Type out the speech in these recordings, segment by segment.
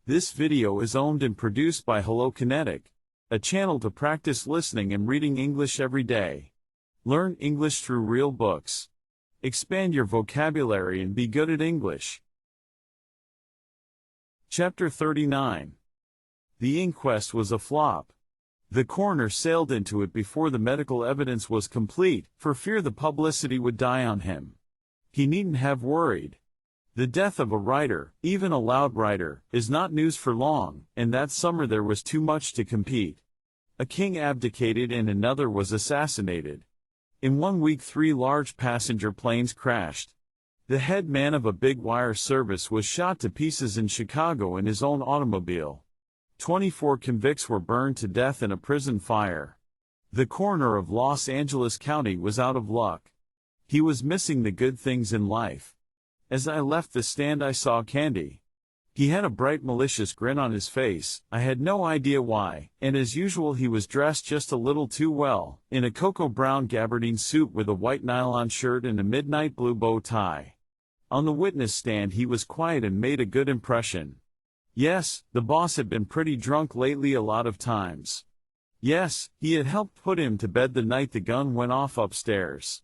This video is owned and produced by Hello Kinetic, a channel to practice listening and reading English every day. Learn English through real books. Expand your vocabulary and be good at English. Chapter 39. The inquest was a flop. The coroner sailed into it before the medical evidence was complete, for fear the publicity would die on him. He needn't have worried. The death of a writer, even a loud writer, is not news for long, and that summer there was too much to compete. A king abdicated and another was assassinated. In 1 week 3 large passenger planes crashed. The head man of a big wire service was shot to pieces in Chicago in his own automobile. 24 convicts were burned to death in a prison fire. The coroner of Los Angeles County was out of luck. He was missing the good things in life. As I left the stand I saw Candy. He had a bright malicious grin on his face, I had no idea why, and as usual he was dressed just a little too well, in a cocoa brown gabardine suit with a white nylon shirt and a midnight blue bow tie. On the witness stand he was quiet and made a good impression. Yes, the boss had been pretty drunk lately a lot of times. Yes, he had helped put him to bed the night the gun went off upstairs.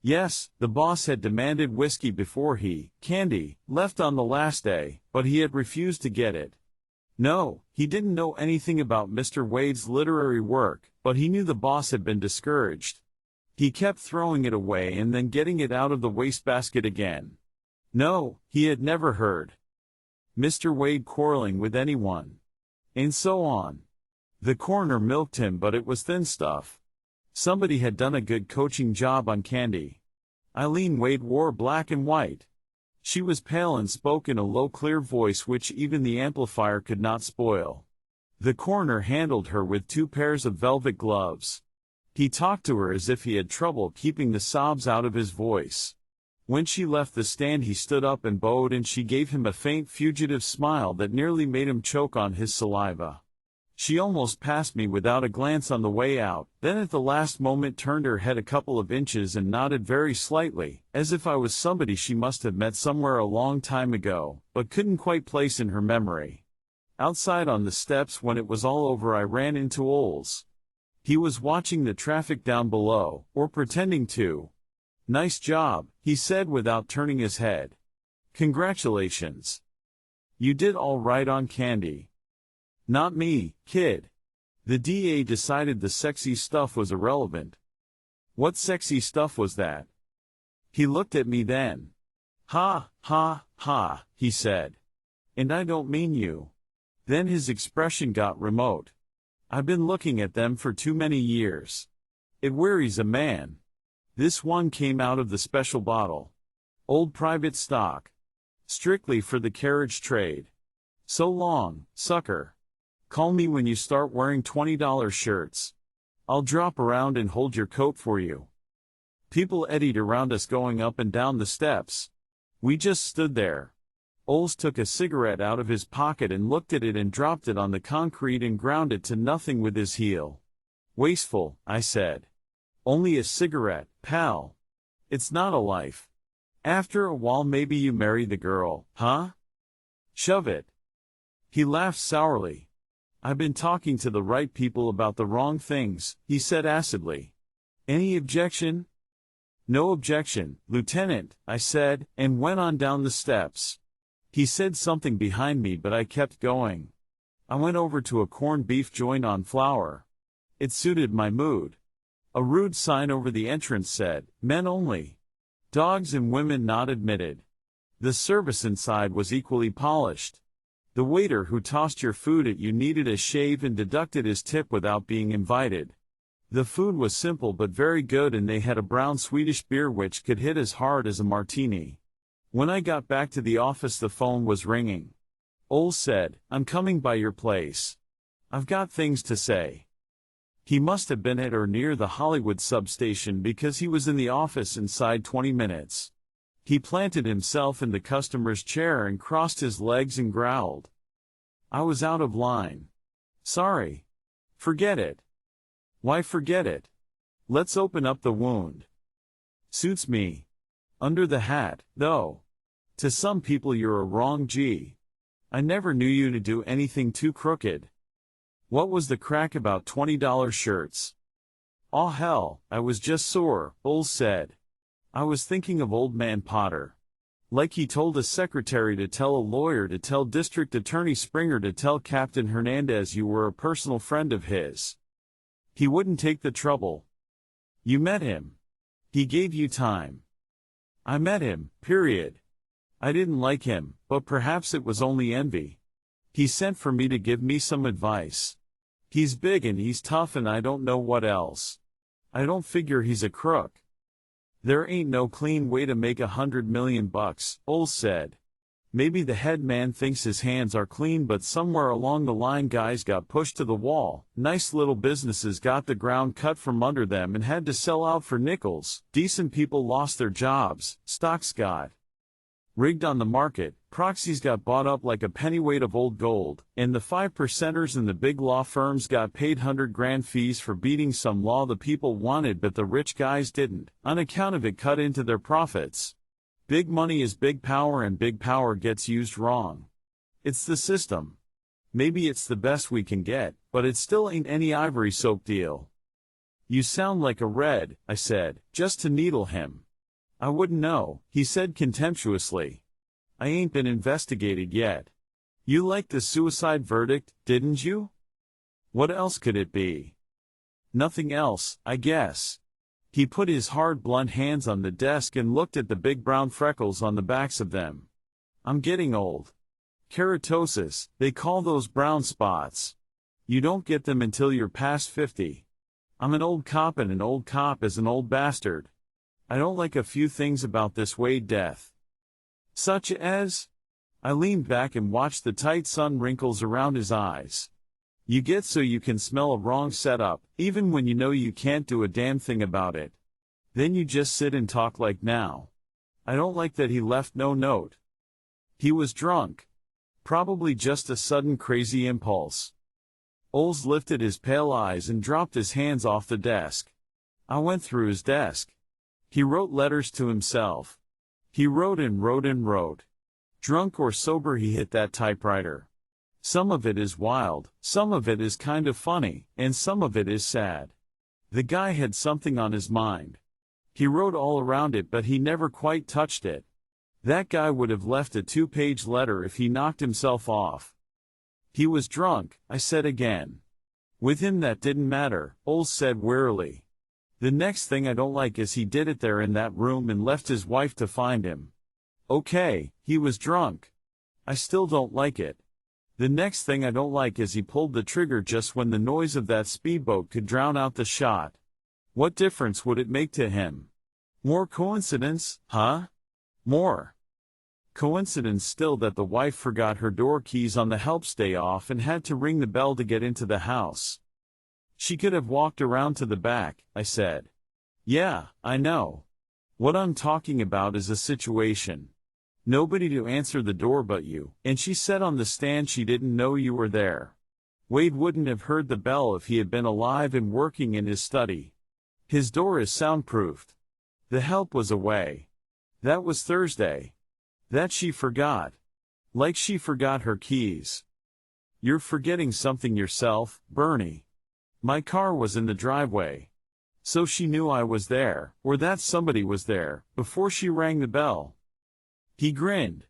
Yes, the boss had demanded whiskey before he, Candy, left on the last day, but he had refused to get it. No, he didn't know anything about Mr. Wade's literary work, but he knew the boss had been discouraged. He kept throwing it away and then getting it out of the wastebasket again. No, he had never heard Mr. Wade quarreling with anyone. And so on. The coroner milked him, but it was thin stuff. Somebody had done a good coaching job on Candy. Eileen Wade wore black and white. She was pale and spoke in a low clear voice which even the amplifier could not spoil. The coroner handled her with 2 pairs of velvet gloves. He talked to her as if he had trouble keeping the sobs out of his voice. When she left the stand he stood up and bowed, and she gave him a faint fugitive smile that nearly made him choke on his saliva. She almost passed me without a glance on the way out, then at the last moment turned her head a couple of inches and nodded very slightly, as if I was somebody she must have met somewhere a long time ago, but couldn't quite place in her memory. Outside on the steps when it was all over I ran into Oles. He was watching the traffic down below, or pretending to. "Nice job," he said without turning his head. "Congratulations. You did all right on Candy." "Not me, kid." The DA decided the sexy stuff was irrelevant. "What sexy stuff was that?" He looked at me then. "Ha, ha, ha," he said. "And I don't mean you." Then his expression got remote. "I've been looking at them for too many years. It wearies a man. This one came out of the special bottle. Old private stock. Strictly for the carriage trade. So long, sucker. Call me when you start wearing $20 shirts. I'll drop around and hold your coat for you." People eddied around us going up and down the steps. We just stood there. Oles took a cigarette out of his pocket and looked at it and dropped it on the concrete and ground it to nothing with his heel. "Wasteful," I said. "Only a cigarette, pal. It's not a life. After a while maybe you marry the girl, huh? Shove it." He laughed sourly. "I've been talking to the right people about the wrong things," he said acidly. "Any objection?" "No objection, Lieutenant," I said, and went on down the steps. He said something behind me but I kept going. I went over to a corned beef joint on Flower. It suited my mood. A rude sign over the entrance said, "Men only. Dogs and women not admitted." The service inside was equally polished. The waiter who tossed your food at you needed a shave and deducted his tip without being invited. The food was simple but very good, and they had a brown Swedish beer which could hit as hard as a martini. When I got back to the office the phone was ringing. Oles said, "I'm coming by your place. I've got things to say." He must have been at or near the Hollywood substation because he was in the office inside 20 minutes. He planted himself in the customer's chair and crossed his legs and growled. I was out of line. "Sorry. Forget it." "Why forget it? Let's open up the wound." "Suits me. Under the hat, though. To some people you're a wrong G." I never knew you to do anything too crooked. What was the crack about $20 shirts? Aw hell, I was just sore, Oles said. I was thinking of old man Potter. Like he told a secretary to tell a lawyer to tell District Attorney Springer to tell Captain Hernandez you were a personal friend of his. He wouldn't take the trouble. You met him. He gave you time. I met him, period. I didn't like him, but perhaps it was only envy. He sent for me to give me some advice. He's big and he's tough and I don't know what else. I don't figure he's a crook. There ain't no clean way to make $100 million, Oles said. Maybe the head man thinks his hands are clean, but somewhere along the line guys got pushed to the wall, nice little businesses got the ground cut from under them and had to sell out for nickels, decent people lost their jobs, stocks got rigged on the market, proxies got bought up like a pennyweight of old gold, and the 5%ers and the big law firms got paid $100,000 fees for beating some law the people wanted but the rich guys didn't, on account of it cut into their profits. Big money is big power and big power gets used wrong. It's the system. Maybe it's the best we can get, but it still ain't any ivory soap deal. You sound like a red, I said, just to needle him. I wouldn't know, he said contemptuously. I ain't been investigated yet. You liked the suicide verdict, didn't you? What else could it be? Nothing else, I guess. He put his hard blunt hands on the desk and looked at the big brown freckles on the backs of them. I'm getting old. Keratosis, they call those brown spots. You don't get them until you're past 50. I'm an old cop and an old cop is an old bastard. I don't like a few things about this Wade death. Such as? I leaned back and watched the tight sun wrinkles around his eyes. You get so you can smell a wrong setup, even when you know you can't do a damn thing about it. Then you just sit and talk like now. I don't like that he left no note. He was drunk. Probably just a sudden crazy impulse. Oles lifted his pale eyes and dropped his hands off the desk. I went through his desk. He wrote letters to himself. He wrote and wrote and wrote. Drunk or sober he hit that typewriter. Some of it is wild, some of it is kind of funny, and some of it is sad. The guy had something on his mind. He wrote all around it but he never quite touched it. That guy would have left a 2-page letter if he knocked himself off. He was drunk, I said again. With him that didn't matter, Oles said wearily. The next thing I don't like is he did it there in that room and left his wife to find him. Okay, he was drunk. I still don't like it. The next thing I don't like is he pulled the trigger just when the noise of that speedboat could drown out the shot. What difference would it make to him? More coincidence, huh? More coincidence still that the wife forgot her door keys on the help's day off and had to ring the bell to get into the house. She could have walked around to the back, I said. Yeah, I know. What I'm talking about is a situation. Nobody to answer the door but you, and she said on the stand she didn't know you were there. Wade wouldn't have heard the bell if he had been alive and working in his study. His door is soundproofed. The help was away. That was Thursday. That she forgot. Like she forgot her keys. You're forgetting something yourself, Bernie. My car was in the driveway. So she knew I was there, or that somebody was there, before she rang the bell. He grinned.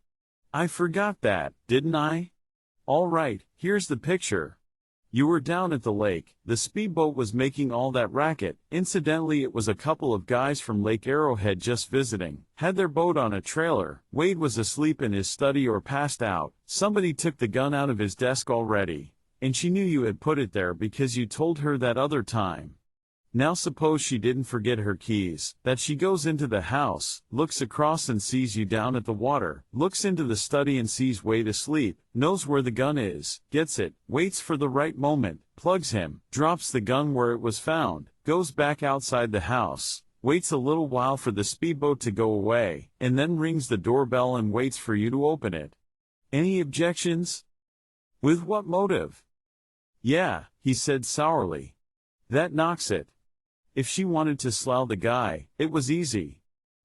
I forgot that, didn't I? All right, here's the picture. You were down at the lake, the speedboat was making all that racket, incidentally it was a couple of guys from Lake Arrowhead just visiting, had their boat on a trailer, Wade was asleep in his study or passed out, somebody took the gun out of his desk already, and she knew you had put it there because you told her that other time. Now suppose she didn't forget her keys, that she goes into the house, looks across and sees you down at the water, looks into the study and sees Wade asleep, knows where the gun is, gets it, waits for the right moment, plugs him, drops the gun where it was found, goes back outside the house, waits a little while for the speedboat to go away, and then rings the doorbell and waits for you to open it. Any objections? With what motive? Yeah, he said sourly. That knocks it. If she wanted to slough the guy, it was easy.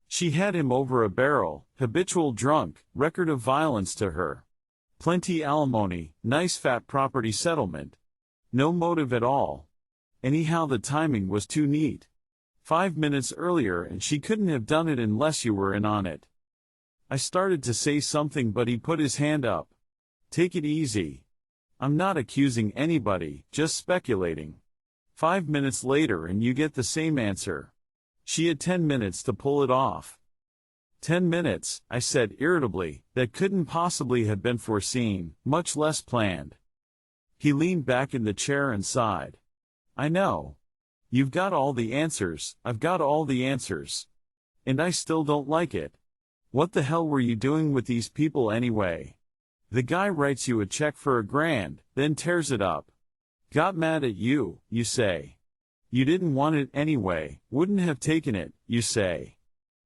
She had him over a barrel, habitual drunk, record of violence to her. Plenty alimony, nice fat property settlement. No motive at all. Anyhow, the timing was too neat. 5 minutes earlier and she couldn't have done it unless you were in on it. I started to say something but he put his hand up. Take it easy. I'm not accusing anybody, just speculating. 5 minutes later and you get the same answer. She had 10 minutes to pull it off. 10 minutes, I said irritably, that couldn't possibly have been foreseen, much less planned. He leaned back in the chair and sighed. I know. You've got all the answers, I've got all the answers. And I still don't like it. What the hell were you doing with these people anyway? The guy writes you a check for $1,000, then tears it up. Got mad at you, you say. You didn't want it anyway, wouldn't have taken it, you say.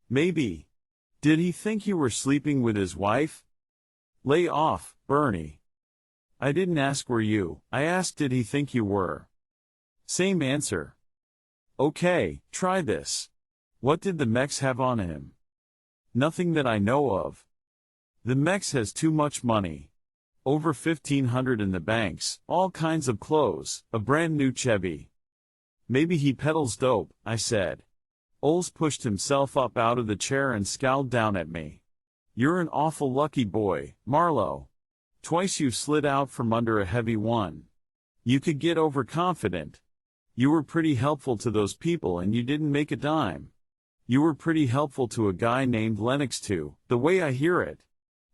Maybe. Did he think you were sleeping with his wife? Lay off, Bernie. I didn't ask were you, I asked did he think you were. Same answer. Okay, try this. What did the Mex have on him? Nothing that I know of. The Mex has too much money. Over $1,500 in the banks, all kinds of clothes, a brand new Chevy. Maybe he peddles dope, I said. Oles pushed himself up out of the chair and scowled down at me. You're an awful lucky boy, Marlowe. Twice you slid out from under a heavy one. You could get overconfident. You were pretty helpful to those people and you didn't make a dime. You were pretty helpful to a guy named Lennox too, the way I hear it.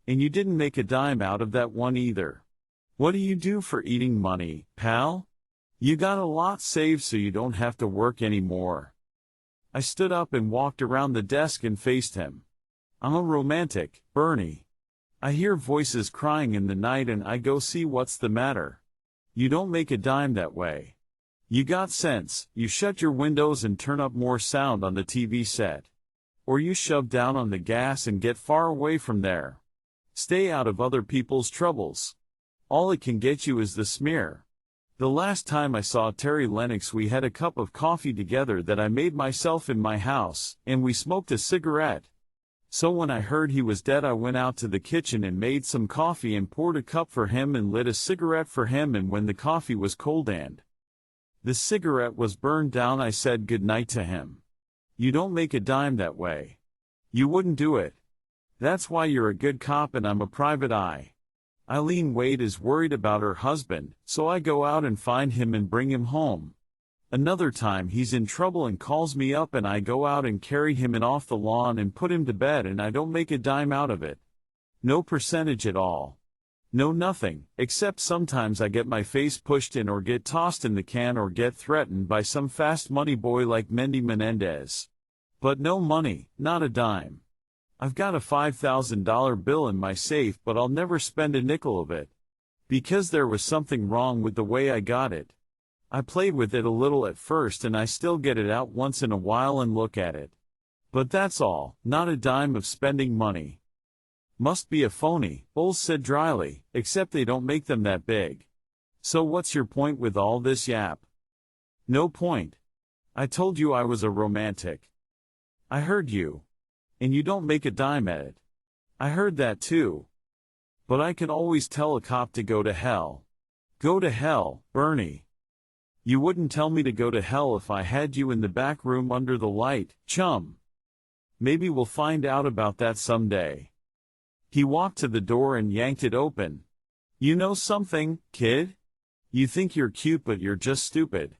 And you didn't make a dime out of that one either. What do you do for eating money, pal? You got a lot saved so you don't have to work anymore. I stood up and walked around the desk and faced him. I'm a romantic, Bernie. I hear voices crying in the night and I go see what's the matter. You don't make a dime that way. You got sense, you shut your windows and turn up more sound on the TV set. Or you shove down on the gas and get far away from there. Stay out of other people's troubles. All it can get you is the smear. The last time I saw Terry Lennox we had a cup of coffee together that I made myself in my house, and we smoked a cigarette. So when I heard he was dead I went out to the kitchen and made some coffee and poured a cup for him and lit a cigarette for him, and when the coffee was cold and the cigarette was burned down I said goodnight to him. You don't make a dime that way. You wouldn't do it. That's why you're a good cop and I'm a private eye. Eileen Wade is worried about her husband, so I go out and find him and bring him home. Another time he's in trouble and calls me up and I go out and carry him in off the lawn and put him to bed and I don't make a dime out of it. No percentage at all. No nothing, except sometimes I get my face pushed in or get tossed in the can or get threatened by some fast money boy like Mendy Menendez. But no money, not a dime. I've got a $5,000 bill in my safe but I'll never spend a nickel of it. Because there was something wrong with the way I got it. I played with it a little at first and I still get it out once in a while and look at it. But that's all, not a dime of spending money. Must be a phony, Bowles said dryly, except they don't make them that big. So what's your point with all this yap? No point. I told you I was a romantic. I heard you. And you don't make a dime at it. I heard that too. But I can always tell a cop to go to hell. Go to hell, Bernie. You wouldn't tell me to go to hell if I had you in the back room under the light, chum. Maybe we'll find out about that someday. He walked to the door and yanked it open. You know something, kid? You think you're cute but you're just stupid.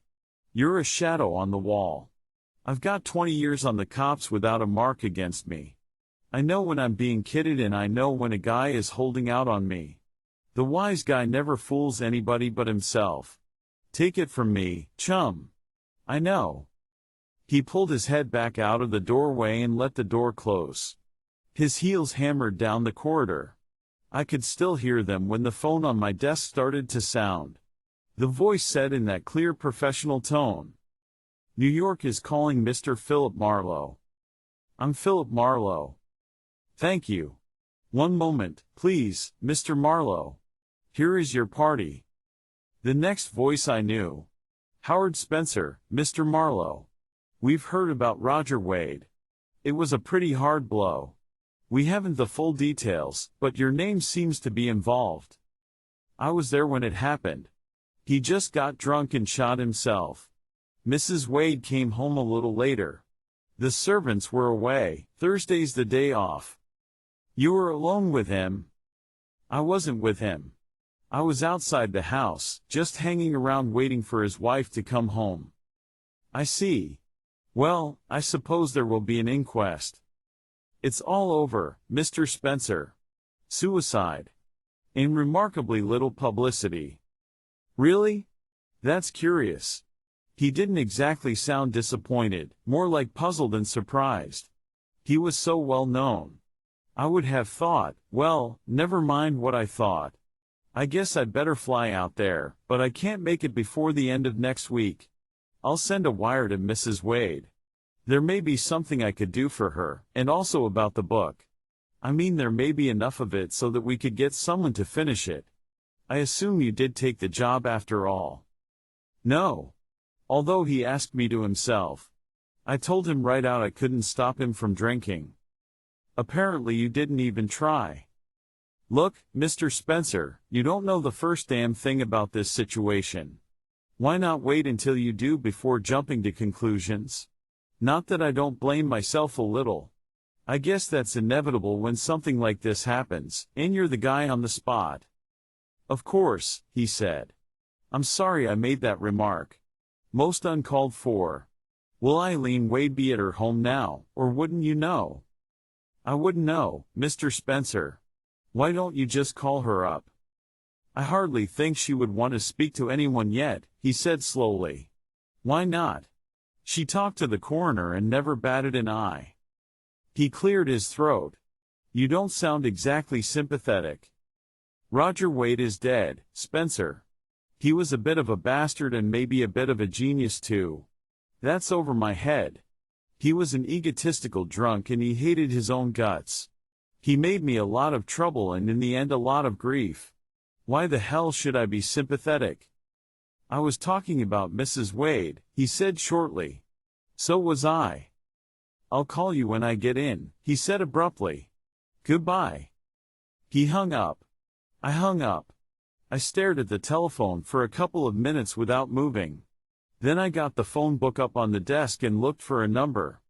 You're a shadow on the wall. I've got 20 years on the cops without a mark against me. I know when I'm being kidded and I know when a guy is holding out on me. The wise guy never fools anybody but himself. Take it from me, chum. I know. He pulled his head back out of the doorway and let the door close. His heels hammered down the corridor. I could still hear them when the phone on my desk started to sound. The voice said in that clear professional tone, New York is calling Mr. Philip Marlowe. I'm Philip Marlowe. Thank you. One moment, please, Mr. Marlowe. Here is your party. The next voice I knew. Howard Spencer, Mr. Marlowe. We've heard about Roger Wade. It was a pretty hard blow. We haven't the full details, but your name seems to be involved. I was there when it happened. He just got drunk and shot himself. Mrs. Wade came home a little later. The servants were away. Thursday's the day off. You were alone with him? I wasn't with him. I was outside the house, just hanging around waiting for his wife to come home. I see. Well, I suppose there will be an inquest. It's all over, Mr. Spencer. Suicide. In remarkably little publicity. Really? That's curious. He didn't exactly sound disappointed, more like puzzled and surprised. He was so well known. I would have thought, well, never mind what I thought. I guess I'd better fly out there, but I can't make it before the end of next week. I'll send a wire to Mrs. Wade. There may be something I could do for her, and also about the book. I mean, there may be enough of it so that we could get someone to finish it. I assume you did take the job after all. No. Although he asked me to himself. I told him right out I couldn't stop him from drinking. Apparently you didn't even try. Look, Mr. Spencer, you don't know the first damn thing about this situation. Why not wait until you do before jumping to conclusions? Not that I don't blame myself a little. I guess that's inevitable when something like this happens, and you're the guy on the spot. Of course, he said. I'm sorry I made that remark. Most uncalled for. Will Eileen Wade be at her home now, or wouldn't you know? I wouldn't know, Mr. Spencer. Why don't you just call her up? I hardly think she would want to speak to anyone yet, he said slowly. Why not? She talked to the coroner and never batted an eye. He cleared his throat. You don't sound exactly sympathetic. Roger Wade is dead, Spencer. He was a bit of a bastard and maybe a bit of a genius too. That's over my head. He was an egotistical drunk and he hated his own guts. He made me a lot of trouble and in the end a lot of grief. Why the hell should I be sympathetic? I was talking about Mrs. Wade, he said shortly. So was I. I'll call you when I get in, he said abruptly. Goodbye. He hung up. I hung up. I stared at the telephone for a couple of minutes without moving. Then I got the phone book up on the desk and looked for a number.